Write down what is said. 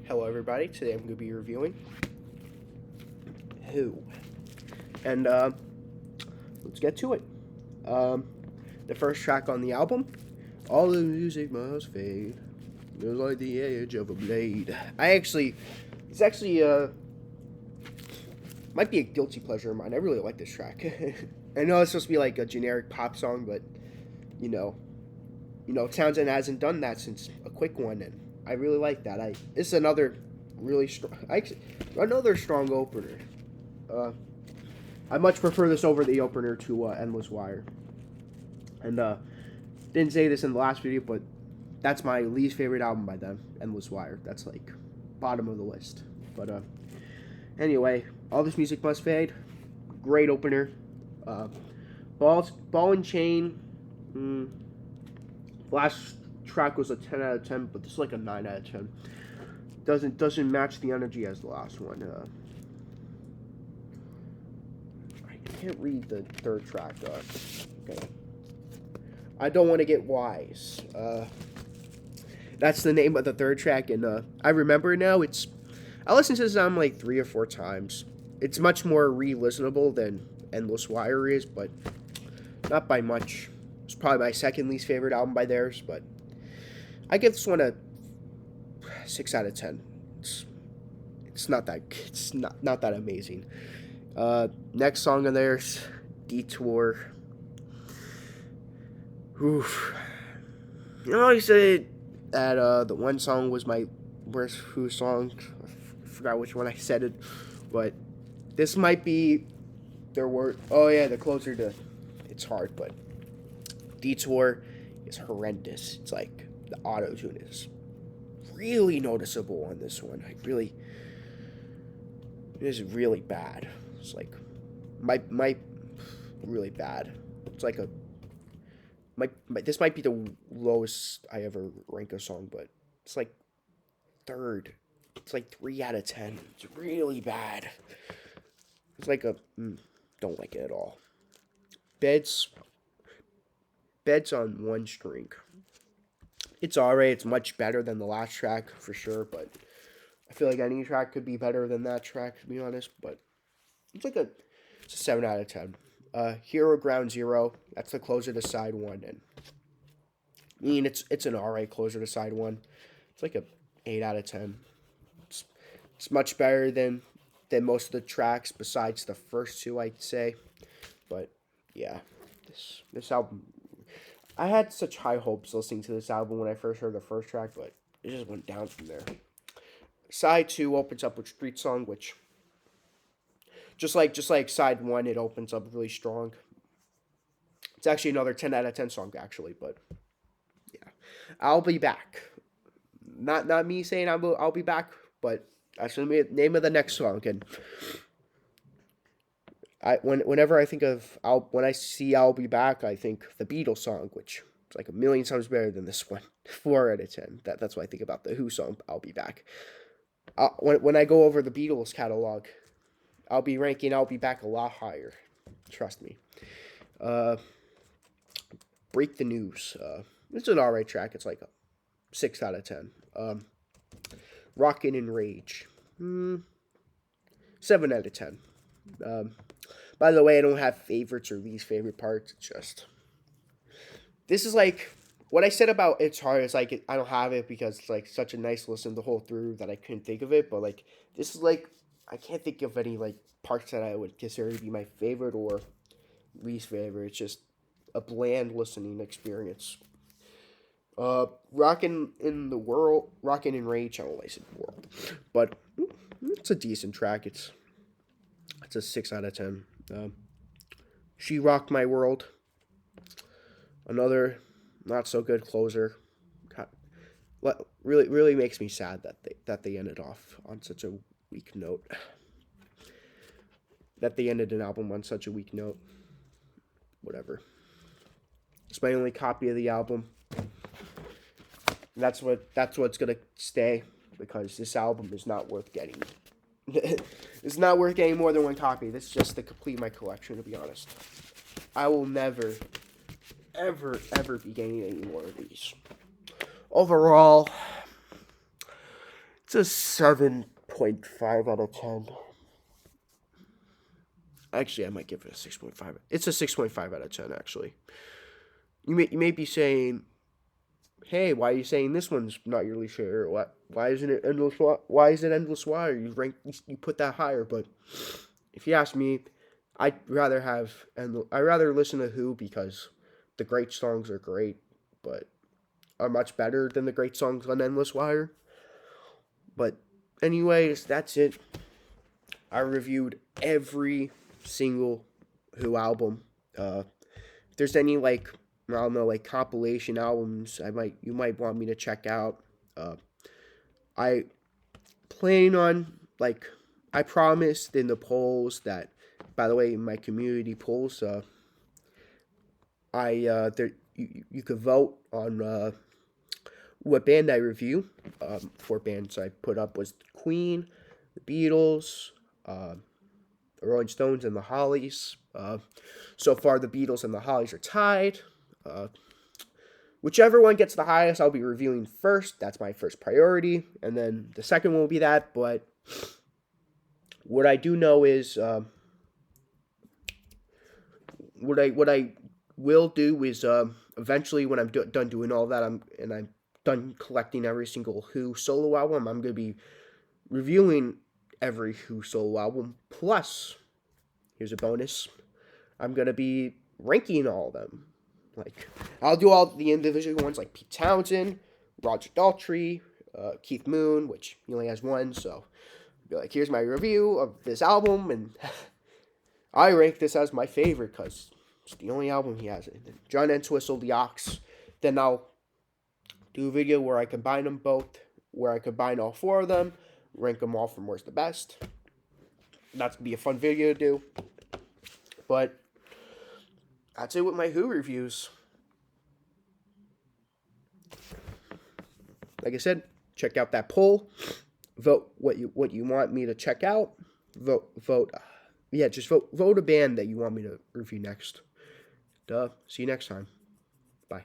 Hello everybody, today I'm going to be reviewing Who. And let's get to it. The first track on the album, All the Music Must Fade, it was like the edge of a blade. It's actually might be a guilty pleasure of mine. I really like this track. I know it's supposed to be like a generic pop song, but you know, Townsend hasn't done that since A Quick One, and I really like that. This is another really strong, another strong opener. I much prefer this over the opener to Endless Wire. And didn't say this in the last video, but that's my least favorite album by them, Endless Wire. That's like bottom of the list. But anyway, All This Music Must Fade. Great opener. Ball and Chain. Last track was a 10 out of 10, but this is like a 9 out of 10. Doesn't match the energy as the last one. I can't read the third track. Okay. I don't want to get wise. That's the name of the third track, and I remember it now. I listened to this album like 3 or 4 times. It's much more re-listenable than Endless Wire is, but not by much. It's probably my second least favorite album by theirs, but I give this one a 6 out of 10. It's not that amazing. Next song on theirs, Detour. Oof. I said that the one song was my worst Who song. I forgot which one I said it, but this might be their worst. Oh yeah, the closer to It's Hard, but Detour is horrendous. It's like the auto-tune is really noticeable on this one. It is really bad. It's like my really bad. It's like this might be the lowest I ever rank a song, but it's like third. It's like 3 out of 10. It's really bad. It's like don't like it at all. Beds on One String. It's alright. It's much better than the last track for sure, but I feel like any track could be better than that track, to be honest. But it's a 7 out of 10. Hero Ground Zero. That's the closer to side one, and I mean it's an alright closer to side one. It's like a 8 out of 10. It's much better than most of the tracks besides the first two, I'd say. But yeah, this album, I had such high hopes listening to this album when I first heard the first track, but it just went down from there. Side 2 opens up with Street Song, which just like side 1, it opens up really strong. It's actually another 10 out of 10 song actually, but yeah. I'll Be Back. Not me saying I'll be back, but that's the name of the next song. And whenever I think of when I see I'll Be Back, I think the Beatles song, which is like a million times better than this one. 4 out of 10. That's what I think about the Who song, I'll Be Back. When I go over the Beatles catalog, I'll be ranking I'll Be Back a lot higher. Trust me. Break the News. It's an alright track. It's like a 6 out of 10. Rockin' in Rage. 7 out of 10. By the way, I don't have favorites or least favorite parts. It's just, this is like what I said about It's Hard. It's like I don't have it because it's like such a nice listen the whole through that I couldn't think of it. But like this is like I can't think of any like parts that I would consider to be my favorite or least favorite. It's just a bland listening experience. Rockin' in Rage. I don't like the world, but it's a decent track. It's a 6 out of 10. She Rocked My World. Another not so good closer. Really makes me sad that they ended off on such a weak note. That they ended an album on such a weak note. Whatever. It's my only copy of the album. And that's what's gonna stay, because this album is not worth getting. It's not worth getting more than one copy. This is just to complete my collection, to be honest. I will never, ever be getting any more of these. Overall, It's a 7.5 out of 10. Actually, I might give it a 6.5. It's a 6.5 out of 10, actually. You may be saying, hey, why are you saying this one's not your least favorite? Why isn't it Endless? Why is it Endless Wire? You put that higher, but if you ask me, I'd rather listen to Who because the great songs are great, but are much better than the great songs on Endless Wire. But anyways, that's it. I reviewed every single Who album. If there's any I don't know, compilation albums you might want me to check out. I plan on I promised in the polls that, by the way, in my community polls, you could vote on what band I review. 4 bands I put up was Queen, the Beatles, the Rolling Stones, and the Hollies. So far, the Beatles and the Hollies are tied. Whichever one gets the highest, I'll be reviewing first. That's my first priority, and then the second one will be that. But what I do know is what I will do is eventually, when I'm done doing all that, I'm done collecting every single Who solo album, I'm gonna be reviewing every Who solo album. Plus, here's a bonus: I'm gonna be ranking all of them. I'll do all the individual ones like Pete Townsend, Roger Daltrey, Keith Moon, which he only has one, so be like, here's my review of this album, and I rank this as my favorite because it's the only album he has. John Entwistle, The Ox. Then I'll do a video where I combine them both, where I combine all 4 of them, rank them all from worst to best. That's gonna be a fun video to do. But that's it with my Who reviews. Like I said, check out that poll. Vote what you want me to check out. Vote. Just vote a band that you want me to review next. See you next time. Bye.